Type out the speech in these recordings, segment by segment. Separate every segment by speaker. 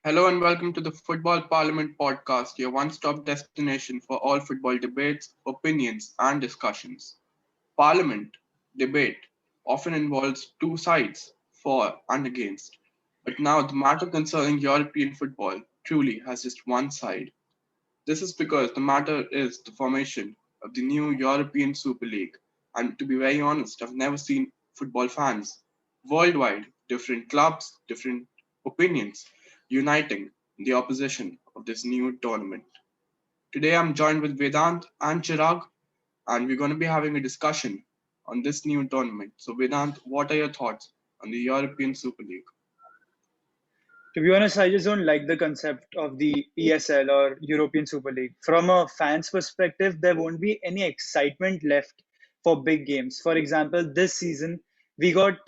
Speaker 1: Hello and welcome to the Football Parliament podcast, your one stop destination for all football debates, opinions, and discussions. Parliament debate often involves two sides, for and against. But now the matter concerning European football truly has just one side. This is because the matter is the formation of the new European Super League. And to be very honest, I've never seen football fans worldwide, different clubs, different opinions, uniting in the opposition of this new tournament. Today I'm joined with Vedant and Chirag, and we're going to be having a discussion on this new tournament. So, Vedant, what are your thoughts on the European Super League?
Speaker 2: To be honest, I just don't like the concept of the ESL or European Super League. From a fan's perspective, there won't be any excitement left for big games. For example, this season, we got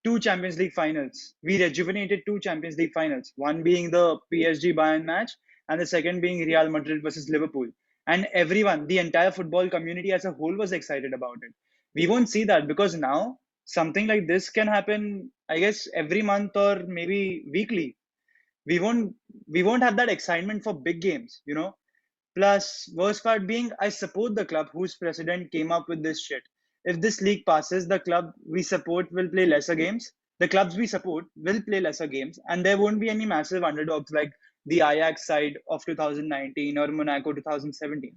Speaker 2: two Champions League finals. We rejuvenated two Champions League finals, one being the PSG Bayern match, and the second being Real Madrid versus Liverpool. And everyone, the entire football community as a whole, was excited about it. We won't see that because now something like this can happen, I guess, every month or maybe weekly. We won't have that excitement for big games. Plus, worst part being, I support the club whose president came up with this shit. If this league passes, the club we support will play lesser games. The clubs we support will play lesser games, and there won't be any massive underdogs like the Ajax side of 2019 or Monaco 2017.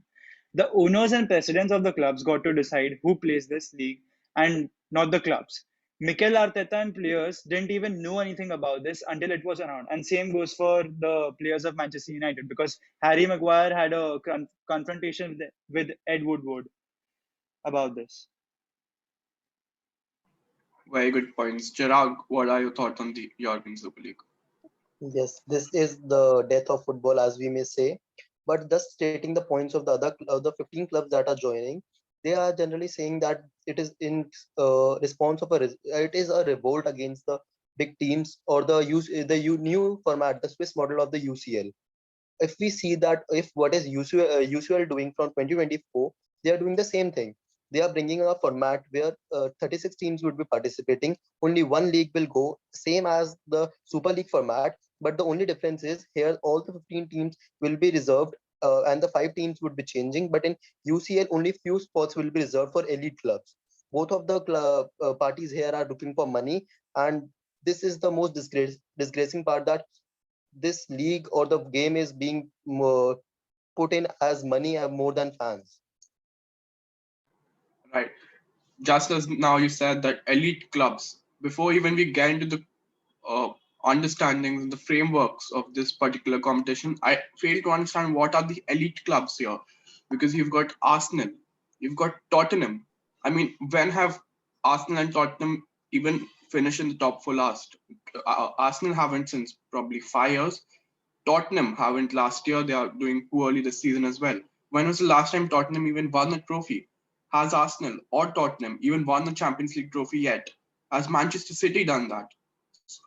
Speaker 2: The owners and presidents of the clubs got to decide who plays this league and not the clubs. Mikel Arteta and players didn't even know anything about this until it was around. And same goes for the players of Manchester United because Harry Maguire had a confrontation with Ed Woodward about this.
Speaker 1: Very good points. Chirag, what are your thoughts on the European Super League?
Speaker 3: Yes, this is the death of football, as we may say. But just stating the points of the 15 clubs that are joining, they are generally saying that it is in response of it is a revolt against the big teams or new format, the Swiss model of the UCL. If we see that if what is UCL doing from 2024, they are doing the same thing. They are bringing a format where 36 teams would be participating. Only one league will go, same as the Super League format. But the only difference is here all the 15 teams will be reserved, and the five teams would be changing. But in UCL, only few spots will be reserved for elite clubs. Both of the parties here are looking for money, and this is the most disgracing part, that this league or the game is being put in as money more than fans.
Speaker 1: Right. Just as now you said that elite clubs, before even we get into the uh, understandings, the frameworks of this particular competition, I fail to understand what are the elite clubs here, because you've got Arsenal, you've got Tottenham. I mean, when have Arsenal and Tottenham even finished in the top four last? Arsenal haven't since probably 5 years. Tottenham haven't last year. They are doing poorly this season as well. When was the last time Tottenham even won a trophy? Has Arsenal or Tottenham even won the Champions League trophy yet? Has Manchester City done that?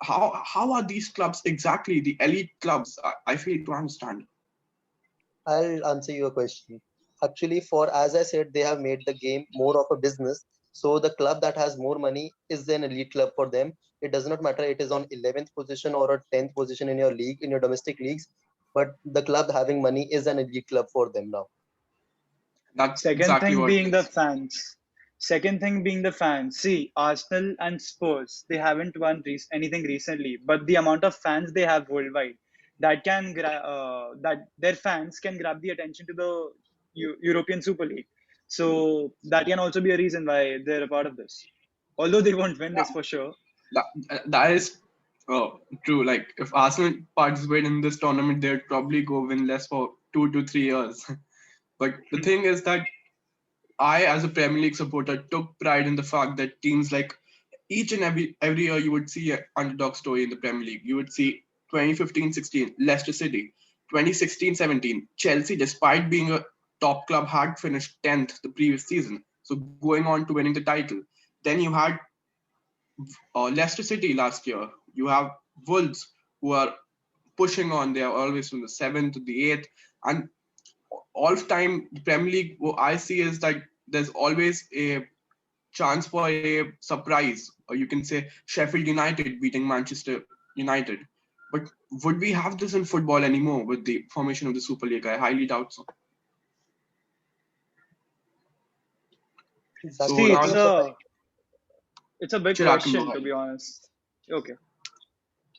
Speaker 1: How are these clubs exactly the elite clubs? I fail to understand.
Speaker 3: I'll answer your question. Actually, for as I said, they have made the game more of a business. So the club that has more money is an elite club for them. It does not matter it is on 11th position or a 10th position in your league, in your domestic leagues, but the club having money is an elite club for them now.
Speaker 1: That's
Speaker 2: Second
Speaker 1: exactly
Speaker 2: thing
Speaker 1: what it
Speaker 2: being the
Speaker 1: is.
Speaker 2: fans. Second thing being the fans. See, Arsenal and Spurs, they haven't won anything recently, but the amount of fans they have worldwide, that their fans can grab the attention to the European Super League. So that can also be a reason why they're a part of this. Although they won't win this
Speaker 1: Yeah,
Speaker 2: for sure.
Speaker 1: that is true. Like if Arsenal participate in this tournament, they'd probably go winless for 2 to 3 years. But the thing is that I, as a Premier League supporter, took pride in the fact that teams like each and every year you would see an underdog story in the Premier League. You would see 2015-16 Leicester City, 2016-17 Chelsea, despite being a top club, had finished 10th the previous season, so going on to winning the title. Then you had Leicester City last year. You have Wolves, who are pushing on. They are always from the seventh to the eighth, and all time Premier League, what I see is that there's always a chance for a surprise, or you can say Sheffield United beating Manchester United. But would we have this in football anymore with the formation of the Super League? I highly doubt so.
Speaker 3: Exactly.
Speaker 1: So
Speaker 2: See,
Speaker 3: I
Speaker 1: now,
Speaker 3: think so.
Speaker 2: it's a big
Speaker 1: Chirag can go
Speaker 2: question to
Speaker 1: ahead.
Speaker 2: be honest. Okay.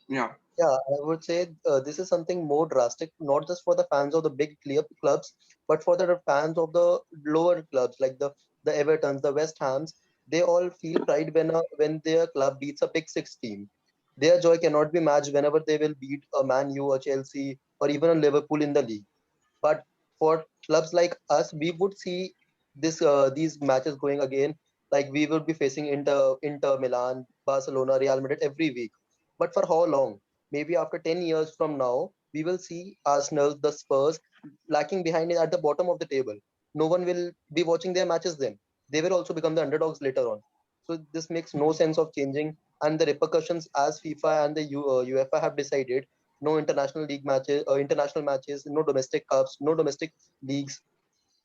Speaker 1: Yeah,
Speaker 3: Yeah, I would say this is something more drastic, not just for the fans of the big clubs, but for the fans of the lower clubs like the Evertons, the West Hams. They all feel pride when their club beats a big six team. Their joy cannot be matched whenever they will beat a Man U, a Chelsea, or even a Liverpool in the league. But for clubs like us, we would see these matches going again. Like we would be facing Inter Milan, Barcelona, Real Madrid every week. But for how long? Maybe after 10 years from now, we will see Arsenal, the Spurs, lacking behind at the bottom of the table. No one will be watching their matches then. They will also become the underdogs later on. So this makes no sense of changing. And the repercussions, as FIFA and the UEFA have decided, no international matches, no domestic cups, no domestic leagues.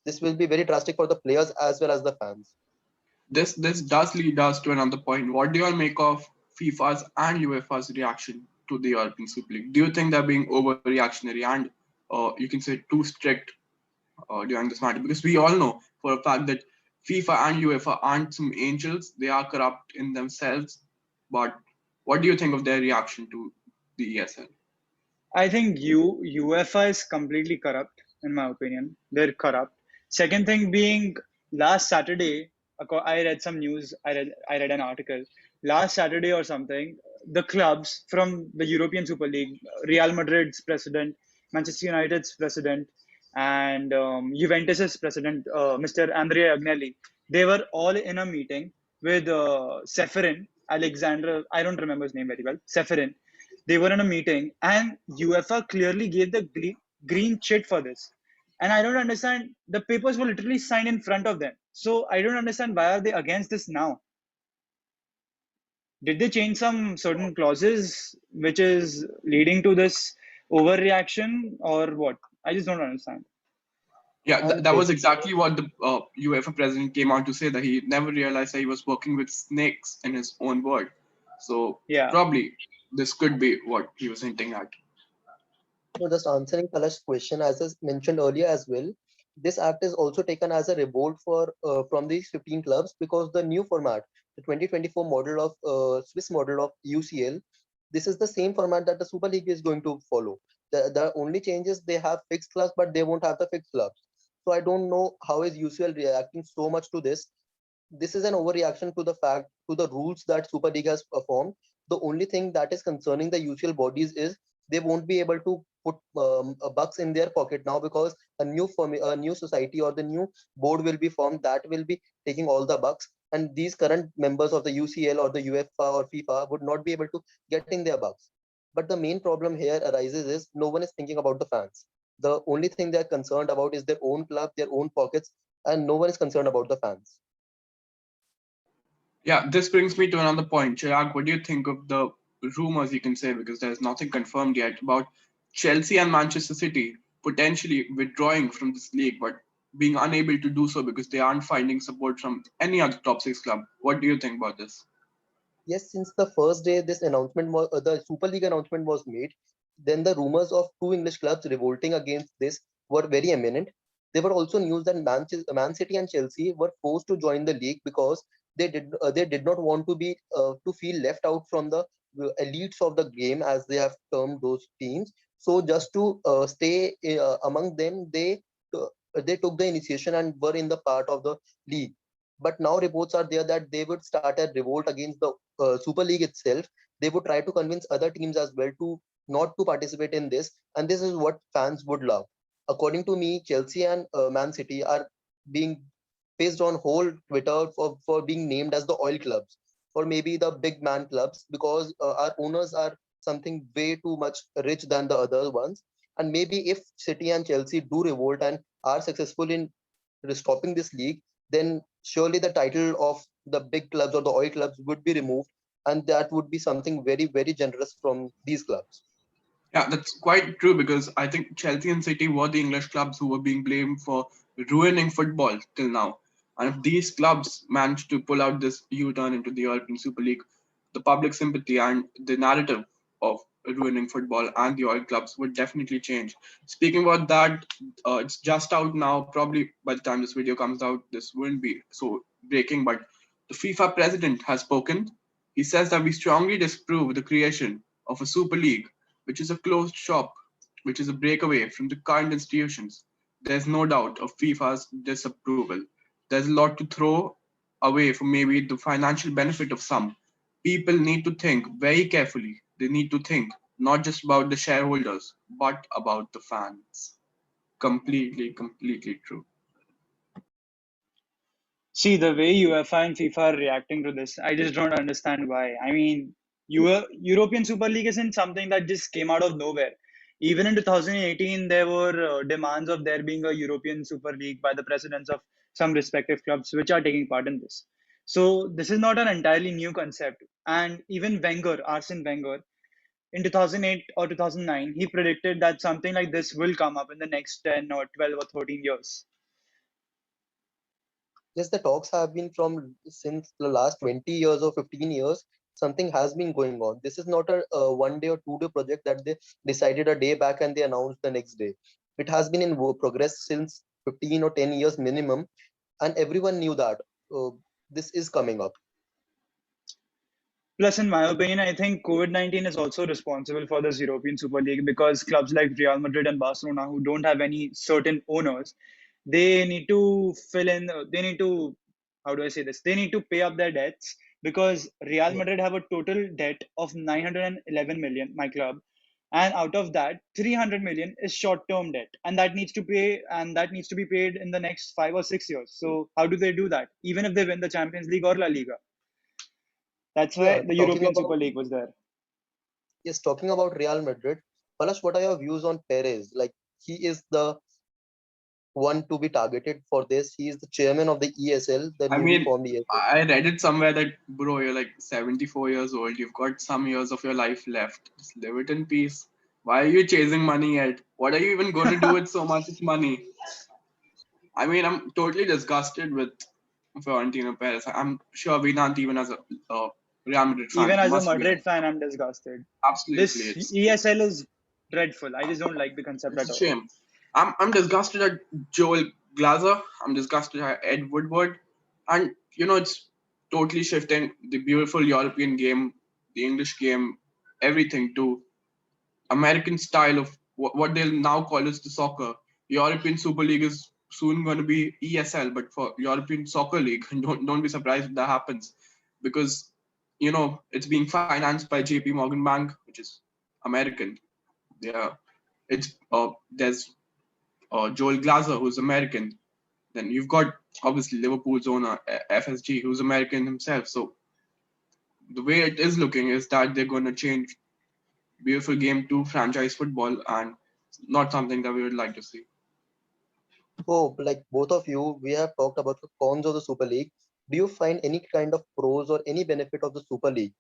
Speaker 3: This will be very drastic for the players as well as the fans.
Speaker 1: this does lead us to another point. What do you all make of FIFA's and UEFA's reaction to the European Super League? Do you think they're being overreactionary and, you can say, too strict during this matter? Because we all know for a fact that FIFA and UEFA aren't some angels; they are corrupt in themselves. But what do you think of their reaction to the ESL?
Speaker 2: I think UEFA is completely corrupt, in my opinion. They're corrupt. Second thing being, last Saturday, I read some news. I read an article. Last Saturday or something, the clubs from the European Super League, Real Madrid's president, Manchester United's president, and Juventus's president, Mr. Andrea Agnelli, they were all in a meeting with Seferin, Alexander. I don't remember his name very well. Seferin, they were in a meeting, and UEFA clearly gave the green chit for this. And I don't understand. The papers were literally signed in front of them. So I don't understand why are they against this now? Did they change some certain clauses which is leading to this overreaction or what? I just don't understand.
Speaker 1: Yeah,
Speaker 3: And
Speaker 1: that was
Speaker 3: basically,
Speaker 1: exactly what the UEFA president came out to say, that he never realized that he was working with snakes in his own word. So
Speaker 2: Yeah.
Speaker 1: probably this could be what he was hinting at.
Speaker 3: so just answering Kalash's question, as I mentioned earlier as well, this act is also taken as a revolt from these 15 clubs because the new format, the 2024 model of Swiss model of UCL, this is the same format that the Super League is going to follow. The only changes they have fixed clubs, but they won't have the fixed clubs. So I don't know how is UCL reacting so much to this. This is an overreaction to the fact to the rules that Super League has performed. The only thing that is concerning the UCL bodies is they won't be able to put bucks in their pocket now because a new society or the new board will be formed that will be taking all the bucks, and these current members of the UCL or the UEFA or FIFA would not be able to get in their bucks. But the main problem here arises is no one is thinking about the fans. The only thing they're concerned about is their own club, their own pockets, and no one is concerned about the fans.
Speaker 1: Yeah, this brings me to another point. Chirag, what do you think of the rumors, you can say, because there's nothing confirmed yet, about Chelsea and Manchester City potentially withdrawing from this league, but being unable to do so because they aren't finding support from any other top six club? What do you think about this?
Speaker 3: Yes, since the first day the Super League announcement was made, then the rumors of two English clubs revolting against this were very eminent. There were also news that Man City and Chelsea were forced to join the league because they did not want to feel left out from the elites of the game, as they have termed those teams. So just to stay among them, they took the initiation and were in the part of the league. But now reports are there that they would start a revolt against the Super League itself. They would try to convince other teams as well to not to participate in this, and this is what fans would love. According to me, Chelsea and Man City are being faced on whole Twitter for being named as the oil clubs or maybe the big man clubs because our owners are something way too much rich than the other ones. And maybe if City and Chelsea do revolt and are successful in stopping this league, then surely the title of the big clubs or the oil clubs would be removed, and that would be something very, very generous from these clubs.
Speaker 1: Yeah, that's quite true because I think Chelsea and City were the English clubs who were being blamed for ruining football till now. And if these clubs manage to pull out this U turn into the European Super League, the public sympathy and the narrative of ruining football, and the oil clubs would definitely change. Speaking about that, it's just out now. Probably by the time this video comes out, this wouldn't be so breaking, but the FIFA president has spoken. He says that we strongly disapprove the creation of a Super League, which is a closed shop, which is a breakaway from the current institutions. There's no doubt of FIFA's disapproval. There's a lot to throw away for maybe the financial benefit of some. People need to think very carefully. They need to think not just about the shareholders, but about the fans. Completely true.
Speaker 2: See, the way UEFA and FIFA are reacting to this, I just don't understand why. I mean, European Super League isn't something that just came out of nowhere. Even in 2018, there were demands of there being a European Super League by the presidents of some respective clubs which are taking part in this. So this is not an entirely new concept. And even Wenger, Arsene Wenger, in 2008 or 2009, he predicted that something like this will come up in the next 10 or 12 or 13 years.
Speaker 3: Yes, the talks have been from since the last 20 years or 15 years. Something has been going on. This is not a, 1 day or 2 day project that they decided a day back and they announced the next day. It has been in progress since 15 or 10 years minimum, and everyone knew that uh, this is coming up.
Speaker 2: Plus, in my opinion, I think COVID-19 is also responsible for this European Super League because clubs like Real Madrid and Barcelona, who don't have any certain owners, they need to fill in, they need to, how do I say this? They need to pay up their debts because Real
Speaker 3: Yeah.
Speaker 2: Madrid have a total debt of 911 million, my club. And out of that, 300 million is short-term debt, and that needs to be paid in the next 5 or 6 years. So how do they do that? Even if they win the Champions League or La Liga. That's
Speaker 3: Yeah,
Speaker 2: why the
Speaker 3: talking
Speaker 2: European
Speaker 3: about
Speaker 2: Super League was there.
Speaker 3: yes, talking about Real Madrid. Palash, what are your views on Perez? Like, he is the one to be targeted for this. He is the chairman of the ESL, the
Speaker 1: I
Speaker 3: newly
Speaker 1: mean,
Speaker 3: formed ESL.
Speaker 1: I read it somewhere that, bro, you're like 74 years old. You've got some years of your life left. Just live it in peace. Why are you chasing money yet? What are you even going to do with so much money? I mean, I'm totally disgusted with Florentino Perez. I'm sure Vinant, even as a Real Madrid
Speaker 2: Even
Speaker 1: fan,
Speaker 2: as a
Speaker 1: must be
Speaker 2: Madrid fan, I'm disgusted.
Speaker 1: absolutely.
Speaker 2: This ESL is dreadful. I just don't like the concept
Speaker 1: It's
Speaker 2: at
Speaker 1: a
Speaker 2: all.
Speaker 1: shame. I'm disgusted at Joel Glazer. I'm disgusted at Ed Woodward, and it's totally shifting the beautiful European game, the English game, everything to American style of what they'll now call as the soccer. European Super League is soon going to be ESL, but for European Soccer League, don't be surprised if that happens, because it's being financed by JP Morgan Bank, which is American. Yeah, there's Joel Glazer, who's American. Then you've got obviously Liverpool's owner FSG, who's American himself. So the way it is looking is that they're going to change beautiful game to franchise football, and not something that we would like to see.
Speaker 3: So, like both of you, we have talked about the cons of the Super League. Do you find any kind of pros or any benefit of the Super League?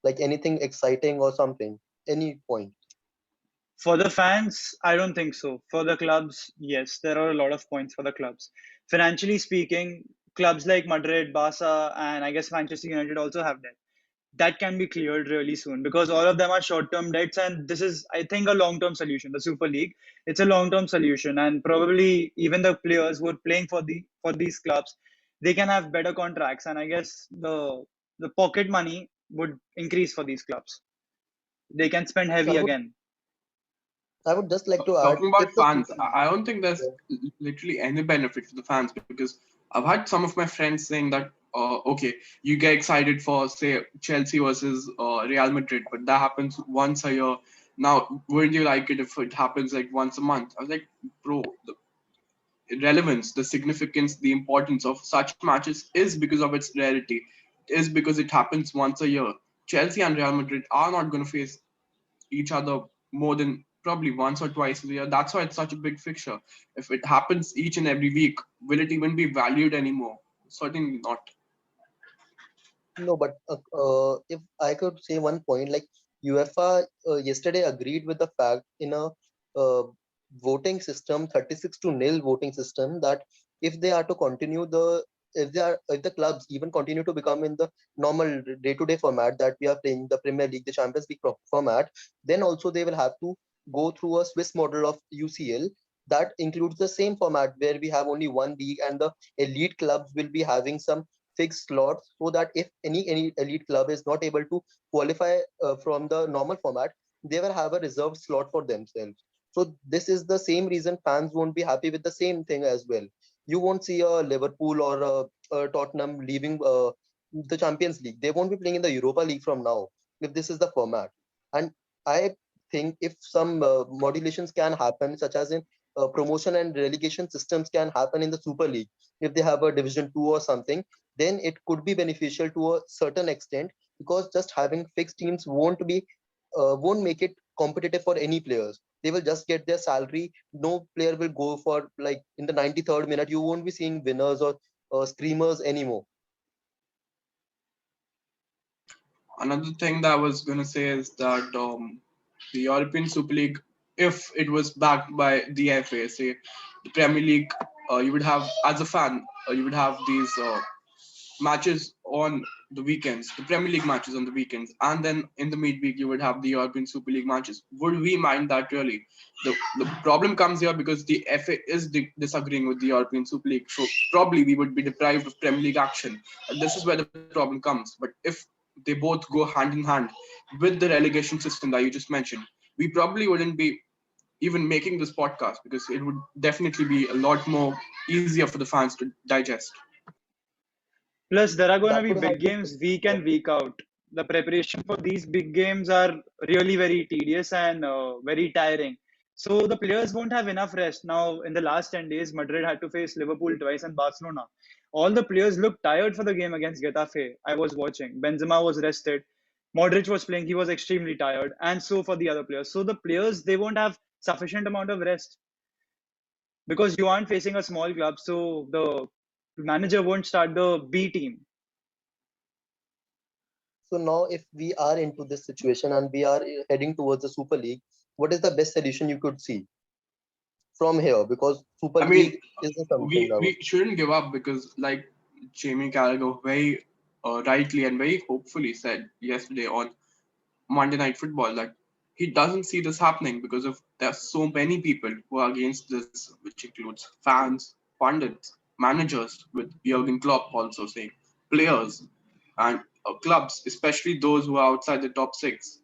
Speaker 3: Like anything exciting or something? Any point?
Speaker 2: For the fans, I don't think so. For the clubs, yes, there are a lot of points for the clubs. Financially speaking, clubs like Madrid, Barca, and I guess Manchester United also have debt. That can be cleared really soon because all of them are short-term debts, and this is, I think, a long-term solution. The Super League, it's a long-term solution, and probably even the players who are playing for these clubs, they can have better contracts, and I guess the pocket money would increase for these clubs. They can spend
Speaker 3: So
Speaker 2: heavy again.
Speaker 3: I would just like to add,
Speaker 1: Talking about
Speaker 3: if the
Speaker 1: fans,
Speaker 3: Super
Speaker 1: I don't think there's
Speaker 3: League,
Speaker 1: literally any benefit for the fans, because I've had some of my friends saying that, okay, you get excited for, say, Chelsea versus Real Madrid, but that happens once a year. Now, wouldn't you like it if it happens like once a month? I was like, bro, the relevance, the significance, the importance of such matches is because of its rarity. It is because it happens once a year. Chelsea and Real Madrid are not going to face each other more than probably once or twice a year. That's why it's such a big fixture. If it happens each and every week, will it even be valued anymore? Certainly not.
Speaker 3: no, but if I could say one point, like UEFA yesterday agreed with the fact in a uh, voting system, 36 to nil voting system, that if they are to continue the if the clubs even continue to become in the normal day-to-day format that we are playing, the Premier League, the Champions League format, then also they will have to go through a Swiss model of UCL that includes the same format where we have only one league and the elite clubs will be having some fixed slots, so that if any elite club is not able to qualify from the normal format, they will have a reserved slot for themselves. So this is the same reason fans won't be happy with the same thing as well. You won't see a Liverpool or a Tottenham leaving the Champions League. They won't be playing in the Europa League from now if this is the format. And I think if some modulations can happen, such as in promotion and relegation systems can happen in the Super League, if they have a Division 2 or something, then it could be beneficial to a certain extent, because just having fixed teams won't make it competitive for any players. They will just get their salary. No player will go for, like, in the 93rd minute. You won't be seeing winners or screamers anymore.
Speaker 1: Another thing that I was going to say is that the European Super League, if it was backed by the FA, say the Premier League, you would have, as a fan, you would have these matches on the weekends, the Premier League matches on the weekends, and then in the midweek you would have the European Super League matches. Would we mind that really? The problem comes here because the FA is disagreeing with the European Super League, so probably we would be deprived of Premier League action. And this is where the problem comes. But if they both go hand in hand with the relegation system that you just mentioned, we probably wouldn't be even making this podcast, because it would definitely be a lot more easier for the fans to digest.
Speaker 2: Plus, there are going to
Speaker 3: That
Speaker 2: be
Speaker 3: would have
Speaker 2: big
Speaker 3: been
Speaker 2: games week and week out. The preparation for these big games are really very tedious and very tiring. So the players won't have enough rest. Now, in the last 10 days, Madrid had to face Liverpool twice and Barcelona. All the players looked tired for the game against Getafe. I was watching. Benzema was rested. Modric was playing. He was extremely tired. And so for the other players. So the players, they won't have sufficient amount of rest because you aren't facing a small club. So the manager won't start the B team.
Speaker 3: so now. If we are into this situation and we are heading towards the Super League, what is the best solution you could see from here? Because Super
Speaker 1: I mean,
Speaker 3: League is something
Speaker 1: we
Speaker 3: that was.
Speaker 1: we shouldn't give up, because, like Jamie Carragher very rightly and very hopefully said yesterday on Monday Night Football, that he doesn't see this happening because of there's so many people who are against this, which includes fans, pundits, managers, with Jurgen Klopp also saying, players, and clubs, especially those who are outside the top six,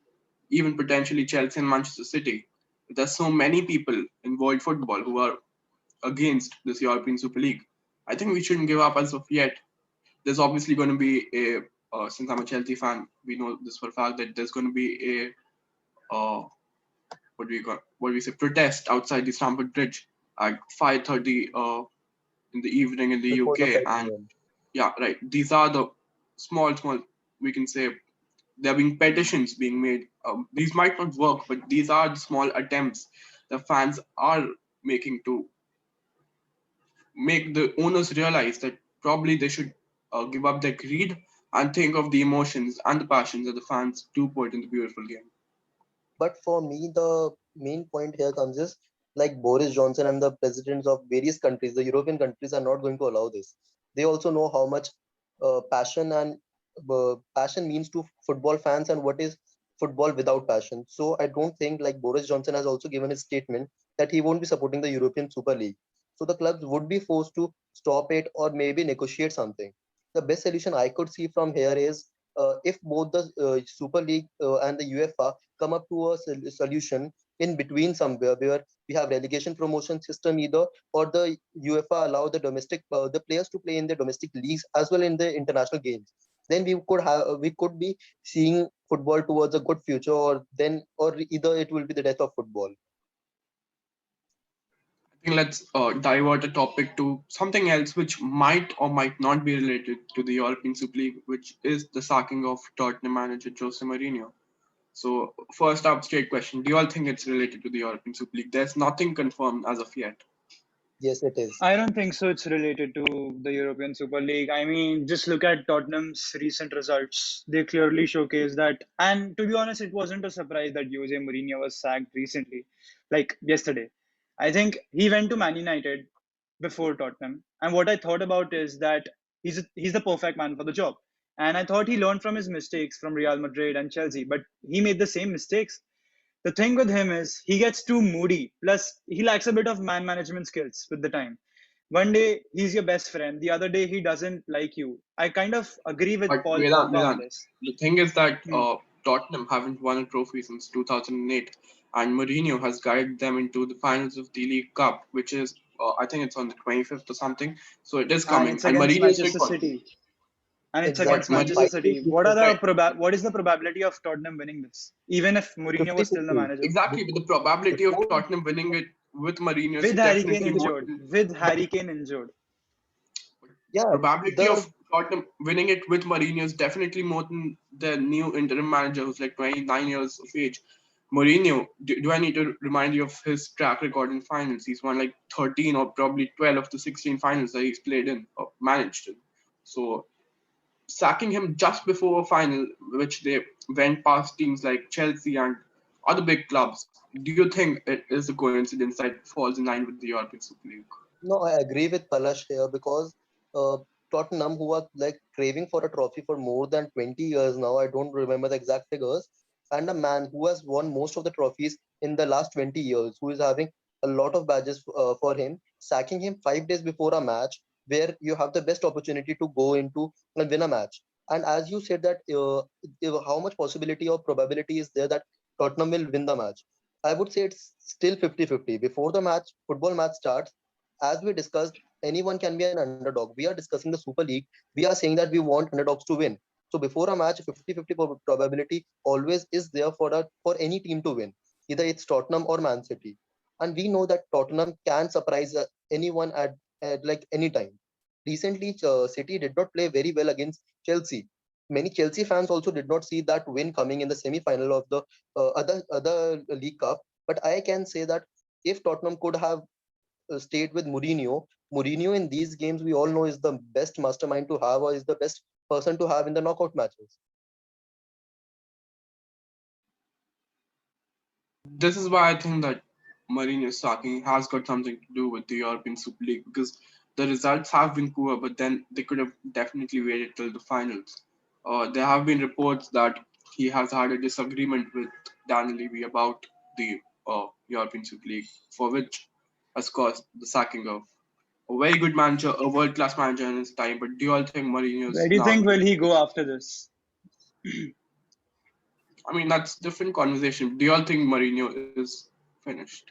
Speaker 1: even potentially Chelsea and Manchester City. There's so many people in world football who are against this European Super League. I think we shouldn't give up as of yet. There's obviously going to be a, since I'm a Chelsea fan, we know this for a fact that there's going to be a, what do we say, protest outside the Stamford Bridge at 5:30 in the evening in the
Speaker 3: Before the
Speaker 1: UK.
Speaker 3: 5
Speaker 1: And
Speaker 3: p.m.
Speaker 1: yeah, right. These are the small, we can say, there being petitions being made. These might not work, but these are the small attempts the fans are making to make the owners realize that probably they should give up their greed and think of the emotions and the passions that the fans do put in the beautiful game.
Speaker 3: But for me, the main point here comes is, like, Boris Johnson and the presidents of various countries, the European countries, are not going to allow this. They also know how much passion means to football fans, and what is football without passion. So I don't think, like, Boris Johnson has also given his statement that he won't be supporting the European Super League. So the clubs would be forced to stop it or maybe negotiate something. The best solution I could see from here is, if both the Super League and the UEFA come up to a solution in between somewhere, where we have relegation promotion system either, or the UEFA allow the players to play in the domestic leagues as well in the international games, then we could be seeing football towards a good future, or either it will be the death of football.
Speaker 1: I think let's divert the topic to something else which might or might not be related to the European Super League, which is the sacking of Tottenham manager Jose Mourinho. So, first up, straight question: do you all think it's related to the European Super League? There's nothing confirmed as of yet.
Speaker 3: Yes, it is.
Speaker 2: I don't think so. It's related to the European Super League. I mean, just look at Tottenham's recent results. They clearly showcase that. And to be honest, it wasn't a surprise that Jose Mourinho was sacked recently, like yesterday. I think he went to Man United before Tottenham. And what I thought about is that he's the perfect man for the job. And I thought he learned from his mistakes from Real Madrid and Chelsea, but he made the same mistakes. The thing with him is he gets too moody. Plus, he lacks a bit of man management skills with the time. One day he's your best friend, the other day he doesn't like you. I kind of agree with
Speaker 1: But
Speaker 2: Paul
Speaker 1: Vedant,
Speaker 2: Pogba on
Speaker 1: Vedant,
Speaker 2: this.
Speaker 1: the thing is that
Speaker 2: Hmm.
Speaker 1: Tottenham haven't won a trophy since 2008, and Mourinho has guided them into the finals of the League Cup, which is, I think it's on the 25th or something. So it is
Speaker 2: And
Speaker 1: coming.
Speaker 2: it's
Speaker 1: And
Speaker 2: against
Speaker 1: Mourinho's
Speaker 2: Manchester
Speaker 1: record,
Speaker 2: City. And it's
Speaker 1: but
Speaker 2: against
Speaker 3: Exactly.
Speaker 2: Manchester
Speaker 3: Five
Speaker 1: Mourinho,
Speaker 3: days
Speaker 2: City.
Speaker 3: before
Speaker 1: right,
Speaker 2: What is the probability of Tottenham winning this? Even if Mourinho was still the
Speaker 3: 50-50.
Speaker 2: manager.
Speaker 1: exactly, but the probability of
Speaker 3: Before,
Speaker 1: Tottenham winning it with Mourinho is
Speaker 2: With Harry Kane
Speaker 1: definitely more
Speaker 2: injured.
Speaker 1: than
Speaker 2: With Harry Kane injured.
Speaker 3: yeah,
Speaker 1: probability of
Speaker 3: the
Speaker 1: Tottenham winning it with Mourinho is definitely more than the new interim manager who's like 29 years of age. Mourinho, do I need to remind you of his track record in finals? He's won like 13 or probably 12 of the 16 finals that he's played in or managed in. So sacking him just before a final, which they went past teams like Chelsea and other big clubs, do you think it is a coincidence that falls in line with the European Super League?
Speaker 3: No, I agree with Palash here because uh, Tottenham, who are like craving for a trophy for more than 20 years now, I don't remember the exact figures, and a man who has won most of the trophies in the last 20 years, who is having a lot of badges for him, sacking him 5 days before a match where you have the best opportunity to go into and win a match. And as you said that how much possibility or probability is there that Tottenham will win the match? I would say it's still 50-50. Before the match, football match starts, as we discussed, anyone can be an underdog. We are discussing the Super League. We are saying that we want underdogs to win. So before a match, 50-50 probability always is there for any team to win. Either it's Tottenham or Man City. And we know that Tottenham can surprise anyone at like any time. Recently, City did not play very well against Chelsea. Many Chelsea fans also did not see that win coming in the semi-final of the other League Cup. But I can say that if Tottenham could have stayed with Mourinho. Mourinho in these games we all know is the best mastermind to have or is the best person to have in the knockout matches.
Speaker 1: This is why I think that Mourinho sacking has got something to do with the European Super League because the results have been poor, but then they could have definitely waited till the finals. There have been reports that he has had a disagreement with Daniel Levy about the European Super League, for which has caused the sacking of a very good manager, a world class manager in his time. But do you all think Mourinho's
Speaker 2: Where do you
Speaker 1: now?
Speaker 2: think will he go after this?
Speaker 1: I mean, that's different conversation. Do you all think Mourinho is finished?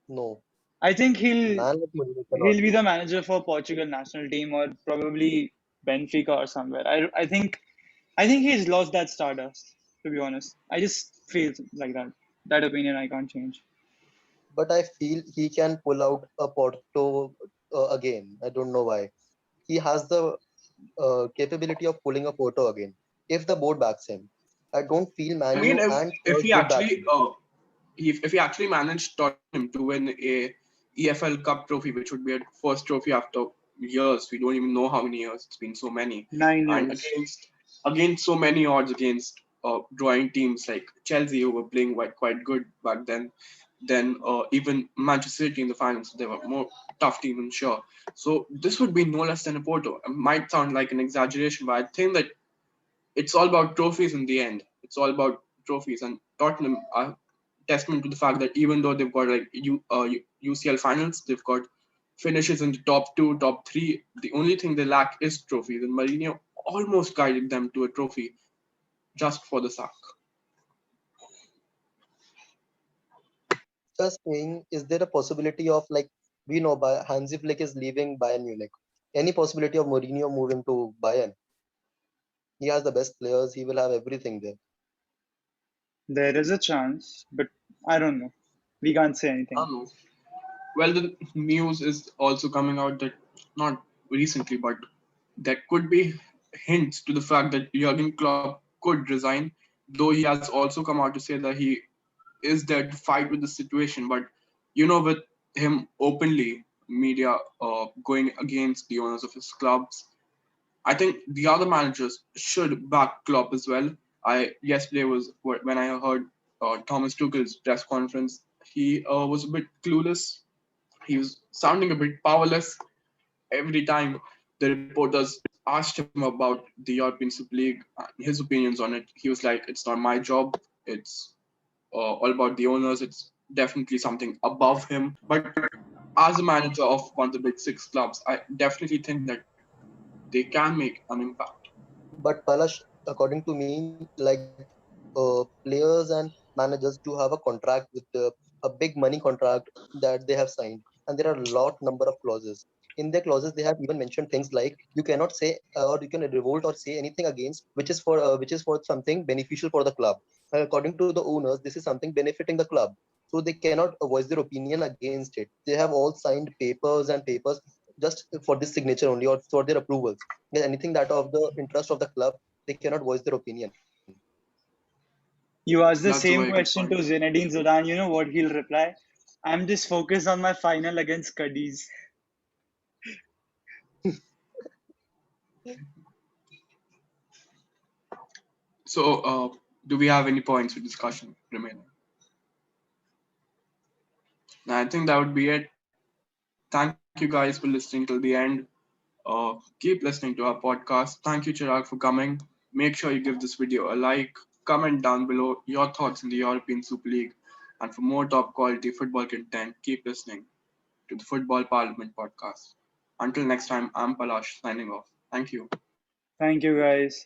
Speaker 3: No,
Speaker 2: I think
Speaker 3: man like Mourinho cannot
Speaker 2: he'll be
Speaker 3: be.
Speaker 2: the manager for Portugal national team or probably Benfica or somewhere. I think he's lost that stardust, to be honest. I just feel like that. That opinion I can't change.
Speaker 3: But I feel he can pull out a Porto again. I don't know why. He has the capability of pulling a Porto again if the board backs him. I don't feel
Speaker 1: I mean,
Speaker 3: Manu and
Speaker 1: if
Speaker 3: Spurs
Speaker 1: he
Speaker 3: would back
Speaker 1: actually
Speaker 3: him.
Speaker 1: if he actually managed Tottenham to win a EFL Cup trophy, which would be a first trophy after years, we don't even know how many years. It's been so many,
Speaker 2: Nine
Speaker 1: and
Speaker 2: years.
Speaker 1: against so many odds against drawing teams like Chelsea, who were playing quite good back then. Then even Manchester City in the finals, they were more tough team, I'm sure. So this would be no less than a Porto. It might sound like an exaggeration, but I think that it's all about trophies in the end. It's all about trophies, and Tottenham are testament to the fact that even though they've got like UCL finals, they've got finishes in the top two, top three. The only thing they lack is trophies, and Mourinho almost guided them to a trophy just for the sack.
Speaker 3: Just saying, is there a possibility of like we know by Hansi Flick is leaving Bayern Munich? Any possibility of Mourinho moving to Bayern? He has the best players. He will have everything there.
Speaker 2: There is a chance, but I don't know. We can't say
Speaker 1: I
Speaker 2: anything.
Speaker 1: don't know. Well, the news is also coming out that not recently, but there could be hints to the fact that Jurgen Klopp could resign, though he has also come out to say that he is there to fight with the situation. But with him openly, media going against the owners of his clubs, I think the other managers should back Klopp as well. I yesterday was when I heard Thomas Tuchel's press conference. He was a bit clueless. He was sounding a bit powerless. every time the reporters asked him about the European Super League, his opinions on it, he was like, "It's not my job. It's all about the owners. It's definitely something above him." But as a manager of one of the big six clubs, I definitely think that they can make an impact.
Speaker 3: But Palash, according to me, like players and managers do have a contract with a big money contract that they have signed, and there are a lot number of clauses. In their clauses, they have even mentioned things like you cannot say or you can revolt or say anything against which is for something beneficial for the club. According to the owners, this is something benefiting the club, so they cannot voice their opinion against it. They have all signed papers and papers just for this signature only or for their approvals. Anything that of the interest of the club, they cannot voice their opinion.
Speaker 2: You ask the
Speaker 1: That's a
Speaker 2: same
Speaker 1: very good
Speaker 2: question to
Speaker 1: point.
Speaker 2: Zinedine Zidane, you know what he'll reply? I'm just focused on my final against Cadiz.
Speaker 1: So, do we have any points for discussion remaining? I think that would be it. Thank you guys for listening till the end. Keep listening to our podcast. Thank you, Chirag, for coming. Make sure you give this video a like. Comment down below your thoughts in the European Super League. And for more top quality football content, keep listening to the Football Parliament podcast. Until next time, I'm Palash signing off. Thank you.
Speaker 2: Thank you, guys.